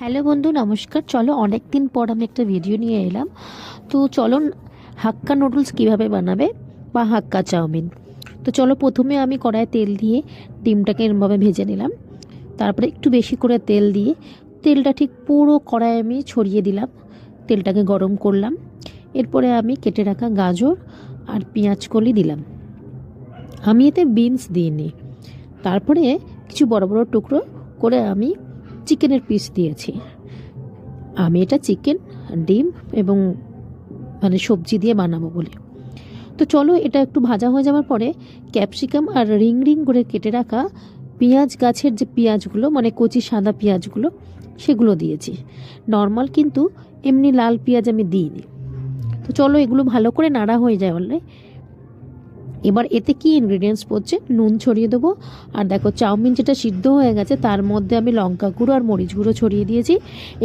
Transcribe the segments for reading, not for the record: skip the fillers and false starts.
Hello বন্ধু, নমস্কার। চলো, অনেক দিন পর আমি একটা ভিডিও নিয়ে এলাম। তো চলো, হাক্কা নুডলস কিভাবে বানাবে বা হাক্কা চাউমিন। তো চলো, প্রথমে আমি কড়াইয়ে তেল দিয়ে ডিমটাকে এরমভাবে ভেজে নিলাম। তারপরে একটু বেশি করে তেল দিয়ে তেলটা ঠিক পুরো কড়াইয়ে আমি ছড়িয়ে দিলাম। তেলটাকে গরম করলাম। এরপরে আমি কেটে রাখা গাজর আর পেঁয়াজ কলি দিলাম। আমি এতে বিনস দিইনি। তারপরে কিছু বড় বড় টুকরো করে আমি চিকেনের পিস দিয়েছি। আমি এটা চিকেন, ডিম এবং সবজি দিয়ে বানাবো বলে। তো চলো, এটা একটু ভাজা হয়ে যাওয়ার পরে ক্যাপসিকাম আর রিং রিং করে কেটে রাখা পেঁয়াজ গাছের যে পেঁয়াজগুলো, কচি সাদা পেঁয়াজগুলো, সেগুলো দিয়েছি। নর্মাল কিন্তু এমনি লাল পেঁয়াজ আমি দিইনি। তো চলো, এগুলো ভালো করে নাড়া হয়ে যায় বললে। এবার এতে কি ইনগ্রিডিয়েন্টস পড়ছে, নুন ছড়িয়ে দেবো। আর দেখো, চাউমিন যেটা সিদ্ধ হয়ে গেছে তার মধ্যে আমি লঙ্কা গুঁড়ো আর মরিচ গুঁড়ো ছড়িয়ে দিয়েছি,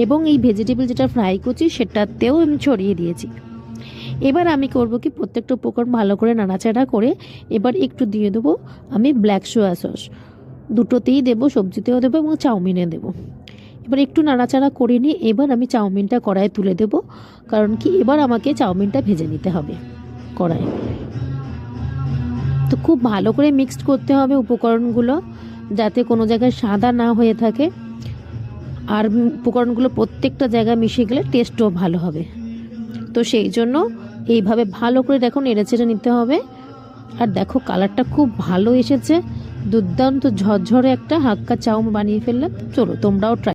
এবং এই ভেজিটেবল যেটা ফ্রাই করছি সেটাতেও আমি ছড়িয়ে দিয়েছি। এবার আমি করব কি, প্রত্যেকটা উপকরণ ভালো করে নাড়াচাড়া করে এবার একটু দিয়ে দেবো আমি ব্ল্যাক সোয়া সস। দুটোতেই দেবো, সবজিতেও দেবো এবং চাউমিনে দেবো। এবার একটু নাড়াচাড়া করে নিয়ে এবার আমি চাউমিনটা কড়াইয়ে তুলে দেবো। কারণ কি, এবার আমাকে চাউমিনটা ভেজে নিতে হবে কড়াইয়ে। তো খুব ভালো করে মিক্সড করতে হবে উপকরণগুলো, যাতে কোনো জায়গায় সাদা না হয়ে থাকে। আর উপকরণগুলো প্রত্যেকটা জায়গায় মিশে গেলে টেস্টও ভালো হবে। তো সেই জন্য এইভাবে ভালো করে দেখো নেড়েচেড়ে নিতে হবে। আর দেখো, কালারটা খুব ভালো এসেছে, দুর্দান্ত ঝরঝরে একটা হাক্কা চাউমিন বানিয়ে ফেললাম। চলো, তোমরাও ট্রাই